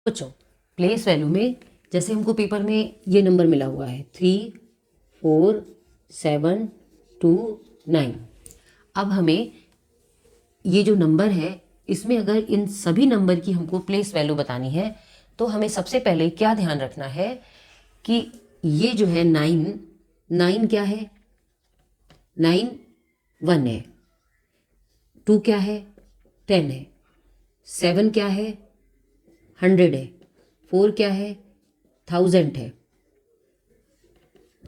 बच्चों, place value में जैसे हमको पेपर में ये नंबर मिला हुआ है 3, 4, 7, 2, 9। अब हमें ये जो नंबर है इसमें अगर इन सभी नंबर की हमको प्लेस वैल्यू बतानी है तो हमें सबसे पहले क्या ध्यान रखना है कि ये जो है 9 क्या है, 9 1 है, 2 क्या है, 10 है, 7 क्या है, 100 है, 4 क्या है, 1000 है,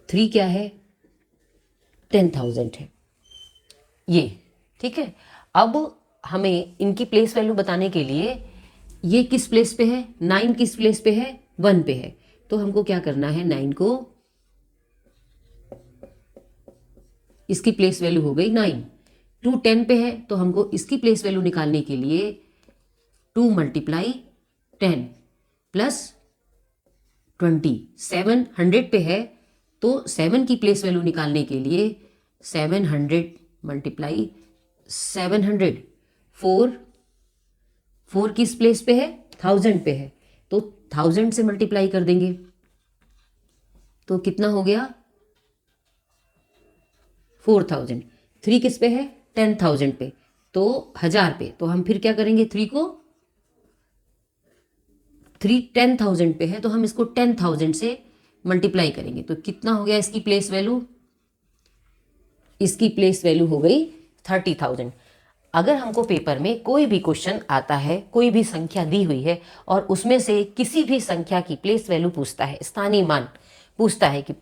3 क्या है, 10,000 है। ये ठीक है। अब हमें इनकी प्लेस वैल्यू बताने के लिए ये किस प्लेस पे है, 9 किस प्लेस पे है, 1 पे है, तो हमको क्या करना है, 9 को इसकी प्लेस वैल्यू हो गई 9। 2 10 पे है तो हमको इसकी प्लेस वैल्यू निकालने के लिए 2 × 10 प्लस 20। 7 100 पे है तो 7 की प्लेस वैल्यू निकालने के लिए 700 × 700। 4 किस प्लेस पे है, 1000 पे है तो 1000 से मल्टीप्लाई कर देंगे तो कितना हो गया, 4000। 3 किस पे है, 10,000 पे तो 1000 पे, तो हम फिर क्या करेंगे, 3 10,000 पे है तो हम इसको 10,000 से मल्टीप्लाई करेंगे तो कितना हो गया इसकी प्लेस वैल्यू, इसकी प्लेस वैल्यू हो गई 30,000। अगर हमको पेपर में कोई भी क्वेश्चन आता है, कोई भी संख्या दी हुई है और उसमें से किसी भी संख्या की प्लेस वैल्यू पूछता है, स्थानीय मान पूछता है, कि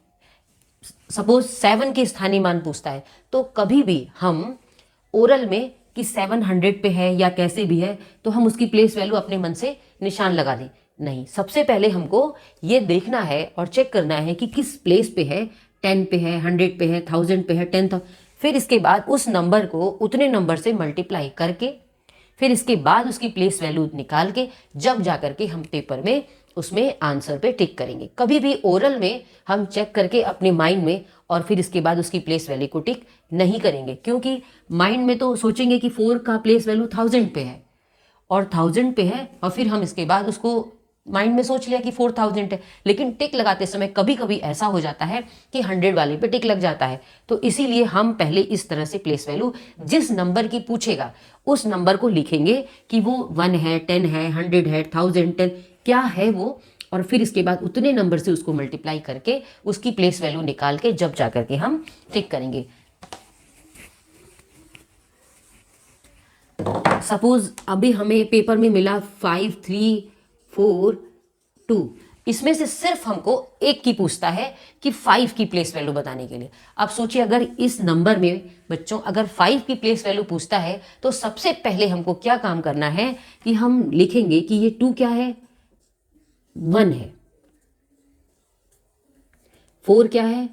सपोज 7 के स्थानीय मान पूछता है, तो कभी भी हम ओरल में कि 700 पे है या कैसे भी है तो हम उसकी प्लेस वैल्यू अपने मन से निशान लगा दें, नहीं। सबसे पहले हमको ये देखना है और चेक करना है कि किस प्लेस पे है, 10 पे है, 100 पे है, 1000 पे है, 10,000। फिर इसके बाद उस नंबर को उतने नंबर से मल्टीप्लाई करके फिर इसके बाद उसकी प्लेस वैल्यू निकाल के जब जा करके हम पेपर में उसमें आंसर पे टिक करेंगे। कभी भी ओरल में हम चेक करके अपने माइंड में और फिर इसके बाद उसकी प्लेस वैल्यू को टिक नहीं करेंगे, क्योंकि माइंड में तो सोचेंगे कि 4 का प्लेस वैल्यू 1000 पे है और 1000 पे है और फिर हम इसके बाद उसको माइंड में सोच लिया कि 4000 है, लेकिन टिक लगाते समय कभी कभी ऐसा हो जाता है कि 100 वाले पे टिक लग जाता है। तो इसीलिए हम पहले इस तरह से प्लेस वैल्यू जिस नंबर की पूछेगा उस नंबर को लिखेंगे कि वो 1 है, 10 है, 100 है, 1000 10 क्या है वो, और फिर इसके बाद उतने नंबर से उसको मल्टीप्लाई करके उसकी प्लेस वैल्यू निकाल के जब जा करके हम टिक करेंगे। सपोज अभी हमें पेपर में मिला 5 3 4 2, इसमें से सिर्फ हमको एक की पूछता है कि 5 की प्लेस वैल्यू बताने के लिए। अब सोचिए अगर इस नंबर में बच्चों अगर 5 की प्लेस वैल्यू पूछता है तो सबसे पहले हमको क्या काम करना है कि हम लिखेंगे कि ये 2 क्या है, 1 है, 4 क्या है,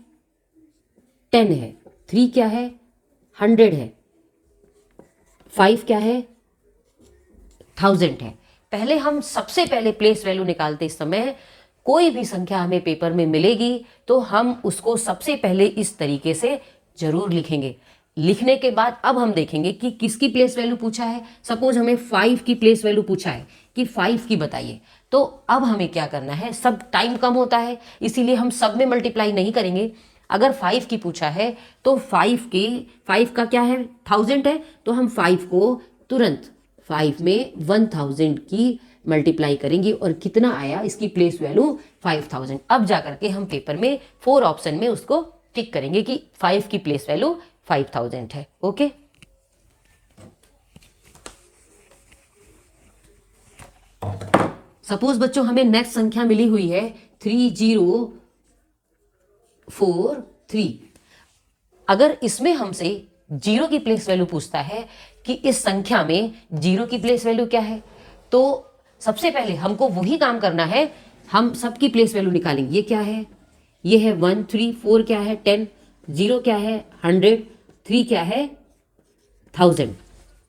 10 है, 3 क्या है, 100 है, 5 क्या है, 1000 है। पहले हम सबसे पहले प्लेस वैल्यू निकालते समय कोई भी संख्या हमें पेपर में मिलेगी तो हम उसको सबसे पहले इस तरीके से जरूर लिखेंगे। लिखने के बाद अब हम देखेंगे कि किसकी प्लेस वैल्यू पूछा है। सपोज हमें 5 की प्लेस वैल्यू पूछा है कि 5 की बताइए, तो अब हमें क्या करना है, सब टाइम कम होता है इसीलिए हम सब में मल्टीप्लाई नहीं करेंगे। अगर 5 की पूछा है तो 5 का क्या है, 1000 है, तो हम 5 को तुरंत 5 में 1000 की मल्टीप्लाई करेंगे और कितना आया इसकी प्लेस वैल्यू 5000। अब जाकर के हम पेपर में 4 ऑप्शन में उसको टिक करेंगे कि 5 की प्लेस वैल्यू 5000 है। ओके, सपोज बच्चों हमें नेक्स्ट संख्या मिली हुई है 3043। अगर इसमें हमसे 0 की प्लेस वैल्यू पूछता है कि इस संख्या में 0 की प्लेस वैल्यू क्या है, तो सबसे पहले हमको वही काम करना है, हम सबकी प्लेस वैल्यू निकालेंगे। ये क्या है, ये है 1 3 4 क्या है 10, 0 क्या है 100, 3 क्या है 1000।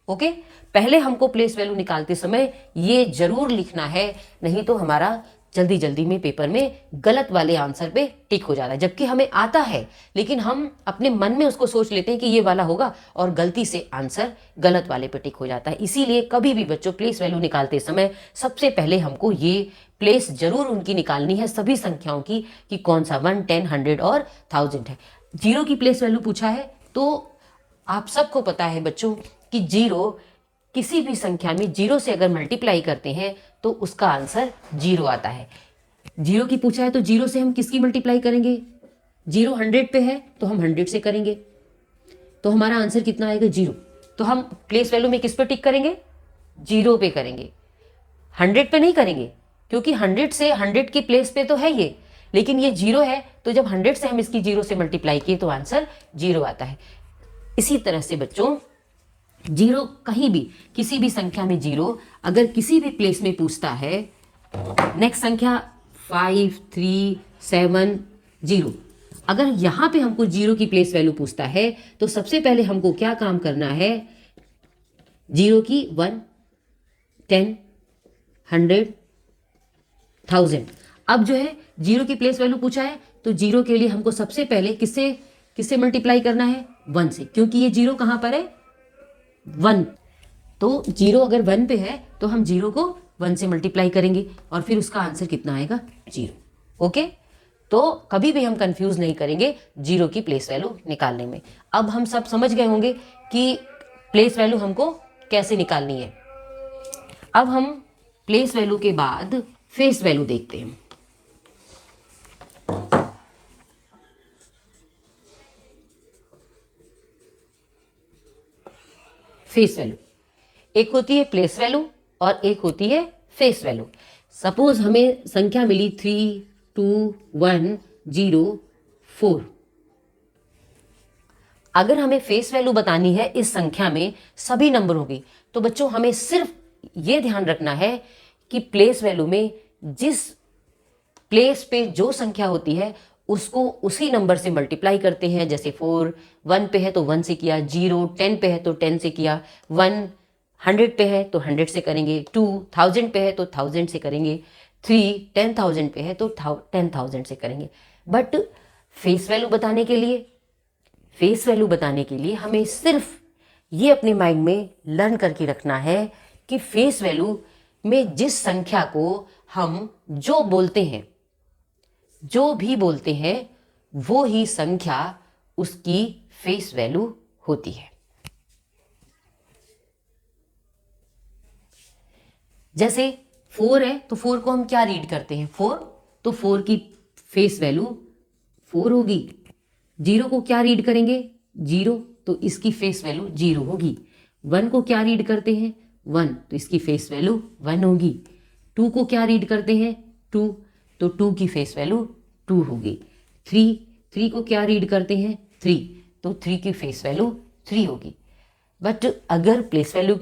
ओके, पहले हमको प्लेस वैल्यू निकालते समय ये जरूर लिखना है, नहीं तो हमारा जल्दी जल्दी में पेपर में गलत वाले आंसर पे टिक हो जाता है, जबकि हमें आता है लेकिन हम अपने मन में उसको सोच लेते हैं कि ये वाला होगा और गलती से आंसर गलत वाले पे टिक हो जाता है। इसीलिए कभी भी बच्चों प्लेस वैल्यू निकालते समय सबसे पहले हमको ये प्लेस जरूर उनकी निकालनी है सभी संख्याओं की, कि कौन सा 1, 10, 100 और 1000 है। जीरो की प्लेस वैल्यू पूछा है तो आप सबको पता है बच्चों कि जीरो किसी भी संख्या में जीरो से अगर मल्टीप्लाई करते हैं तो उसका आंसर जीरो आता है। जीरो की पूछा है तो जीरो से हम किसकी मल्टीप्लाई करेंगे? जीरो 100 पे है तो हम 100 से करेंगे, तो हमारा आंसर कितना आएगा? जीरो। तो हम प्लेस वैल्यू में किस पे टिक करेंगे? जीरो पे करेंगे, 100 पे नहीं करेंगे, क्योंकि 100 से 100 की प्लेस पे तो है ये, लेकिन ये जीरो है तो जब 100 से हम इसकी जीरो से मल्टीप्लाई किए तो आंसर जीरो आता है। इसी तरह से बच्चों जीरो कहीं भी किसी भी संख्या में जीरो अगर किसी भी प्लेस में पूछता है, नेक्स्ट संख्या 5, 3, 7, 0, अगर यहां पे हमको जीरो की प्लेस वैल्यू पूछता है तो सबसे पहले हमको क्या काम करना है? जीरो की 1, 10, 100, 1000। अब जो है जीरो की प्लेस वैल्यू पूछा है तो जीरो के लिए हमको सबसे पहले किससे मल्टीप्लाई करना है? 1 से, क्योंकि ये जीरो कहां पर है? 1। तो जीरो अगर 1 पे है तो हम जीरो को 1 से मल्टीप्लाई करेंगे और फिर उसका आंसर कितना आएगा? जीरो। ओके, तो कभी भी हम कंफ्यूज नहीं करेंगे जीरो की प्लेस वैल्यू निकालने में। अब हम सब समझ गए होंगे कि प्लेस वैल्यू हमको कैसे निकालनी है। अब हम प्लेस वैल्यू के बाद फेस वैल्यू देखते हैं। फेस वैल्यू एक होती है प्लेस वैल्यू और एक होती है फेस वैल्यू। सपोज हमें संख्या मिली 3, 2, 1, 0, 4। अगर हमें फेस वैल्यू बतानी है इस संख्या में सभी नंबरों की, तो बच्चों हमें सिर्फ ये ध्यान रखना है कि प्लेस वैल्यू में जिस प्लेस पे जो संख्या होती है उसको उसी नंबर से मल्टीप्लाई करते हैं। जैसे 4 1 पे है तो 1 से किया, 0 10 पे है तो 10 से किया, 1 100 पे है तो 100 से करेंगे, 2 1000 पे है तो 1000 से करेंगे, 3 10,000 पे है तो 10,000 से करेंगे। बट फेस वैल्यू बताने के लिए हमें सिर्फ ये अपने माइंड में लर्न करके रखना है कि फेस वैल्यू में जिस संख्या को हम जो भी बोलते हैं वो ही संख्या उसकी फेस वैल्यू होती है। जैसे 4 है तो 4 को हम क्या रीड करते हैं? 4, तो 4 की फेस वैल्यू 4 होगी। 0 को क्या रीड करेंगे? 0, तो इसकी फेस वैल्यू 0 होगी। 1 को क्या रीड करते हैं? 1, तो इसकी फेस वैल्यू 1 होगी। 2 को क्या रीड करते हैं? 2, तो 2 की फेस वैल्यू 2 होगी। 3 को क्या रीड करते हैं? 3, तो 3 की फेस वैल्यू 3 होगी। बट अगर प्लेस वैल्यू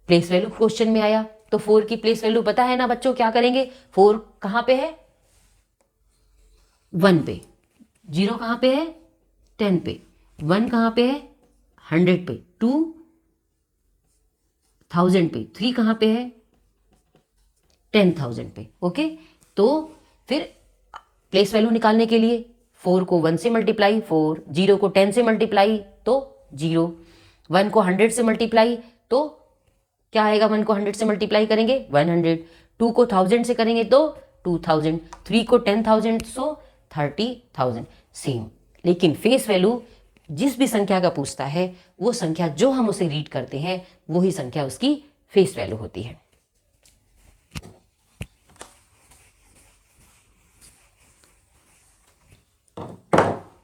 क्वेश्चन में आया तो 4 की प्लेस वैल्यू पता है ना बच्चों, क्या करेंगे? 4 कहां पे है? 1 पे। 0 कहां पे है? 10 पे। 1 कहां पे है? 100 पे। 2 1000 पे। 3 कहां पे है? 10,000 पे। ओके, तो फिर प्लेस वैल्यू निकालने के लिए 4 को 1 से मल्टीप्लाई 4, 0 को 10 से मल्टीप्लाई तो 0, 1 को 100 से मल्टीप्लाई तो क्या आएगा? 1 को 100 से मल्टीप्लाई करेंगे 100, 2 को 1000 से करेंगे तो 2000, 3 को 10,000 सो 30,000। सेम, लेकिन फेस वैल्यू जिस भी संख्या का पूछता है वो संख्या जो हम उसे रीड करते हैं वही संख्या उसकी फेस वैल्यू होती है।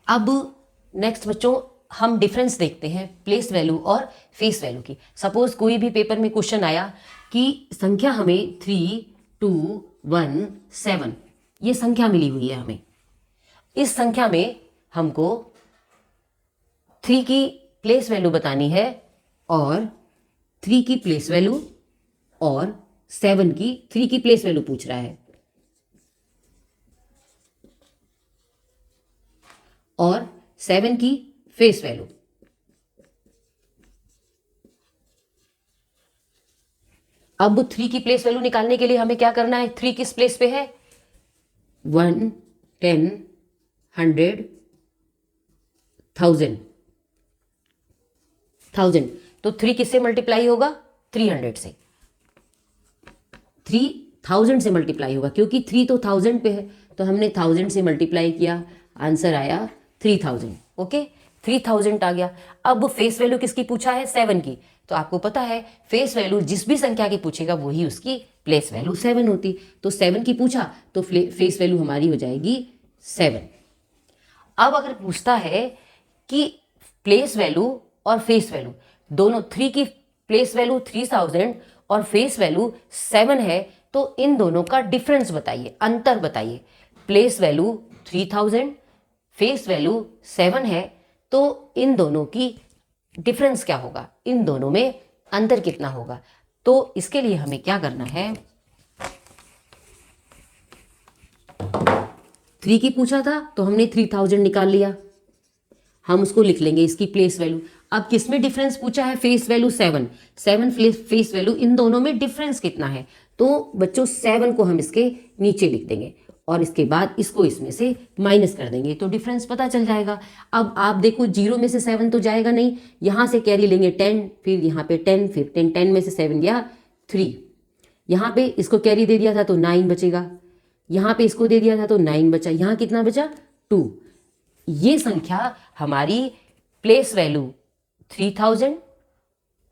अब नेक्स्ट बच्चों हम डिफरेंस देखते हैं प्लेस वैल्यू और फेस वैल्यू की। सपोज कोई भी पेपर में क्वेश्चन आया कि संख्या हमें 3, 2, 1, 7 ये संख्या मिली हुई है हमें। इस संख्या में हमको 3 की प्लेस वैल्यू बतानी है और 3 की प्लेस वैल्यू और 7 की 3 की प्लेस वैल्यू पूछ रहा है और 7 की फेस वैल्यू। अब 3 की प्लेस वैल्यू निकालने के लिए हमें क्या करना है? 3 किस प्लेस पे है? 1, 10, 100, 1000। तो 3 किससे मल्टीप्लाई होगा? 300 से। 3000 से मल्टीप्लाई होगा, क्योंकि 3 तो 1000 पे है, तो हमने 1000 से मल्टीप्लाई किया, आंसर आया 3000। ओके, 3000 आ गया। अब फेस वैल्यू किसकी पूछा है? 7 की। तो आपको पता है फेस वैल्यू जिस भी संख्या की पूछेगा वही उसकी प्लेस वैल्यू 7 होती। तो 7 की पूछा तो फेस वैल्यू हमारी हो जाएगी 7। अब अगर पूछता है कि प्लेस वैल्यू और फेस वैल्यू दोनों, 3 की प्लेस वैल्यू 3000 और फेस वैल्यू 7 है, तो इन दोनों का डिफरेंस बताइए, अंतर बताइए। प्लेस वैल्यू 3000, फेस वैल्यू 7 है, तो इन दोनों की डिफरेंस क्या होगा, इन दोनों में अंतर कितना होगा? तो इसके लिए हमें क्या करना है, 3 की पूछा था तो हमने 3000 निकाल लिया, हम उसको लिख लेंगे इसकी प्लेस वैल्यू। अब किसमें डिफरेंस पूछा है? फेस वैल्यू 7, 7 फेस वैल्यू, इन दोनों में डिफरेंस कितना है? तो बच्चों 7 को हम इसके नीचे लिख देंगे और इसके बाद इसको इसमें से माइनस कर देंगे तो डिफरेंस पता चल जाएगा। अब आप देखो 0 में से 7 तो जाएगा नहीं, यहाँ से कैरी लेंगे 10, फिर यहाँ पे 10, फिर 10, 10 में से 7 गया 3, यहाँ पे इसको कैरी दे दिया था तो 9 बचेगा, यहाँ पे इसको दे दिया था तो 9 बचा, यहाँ कितना बचा? 2। ये संख्या हमारी प्लेस वैल्यू 3000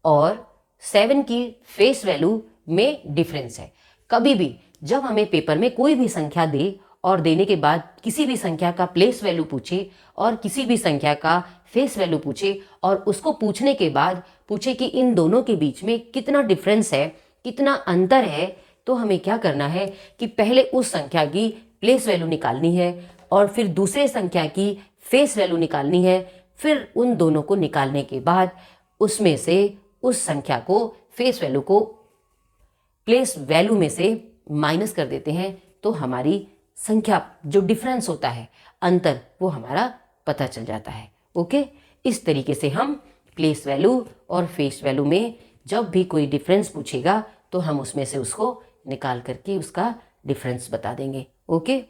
और 7 की फेस वैल्यू में डिफरेंस है। कभी भी जब हमें पेपर में कोई भी संख्या दे और देने के बाद किसी भी संख्या का प्लेस वैल्यू पूछे और किसी भी संख्या का फेस वैल्यू पूछे और उसको पूछने के बाद पूछे कि इन दोनों के बीच में कितना डिफरेंस है, कितना अंतर है, तो हमें क्या करना है कि पहले उस संख्या की प्लेस वैल्यू निकालनी है और फिर दूसरे संख्या की फेस वैल्यू निकालनी है। फिर उन दोनों को निकालने के बाद उसमें से उस संख्या को, फेस वैल्यू को प्लेस वैल्यू में से माइनस कर देते हैं, तो हमारी संख्या जो डिफरेंस होता है, अंतर, वो हमारा पता चल जाता है। ओके, इस तरीके से हम प्लेस वैल्यू और फेस वैल्यू में जब भी कोई डिफरेंस पूछेगा तो हम उसमें से उसको निकाल करके उसका डिफरेंस बता देंगे। ओके।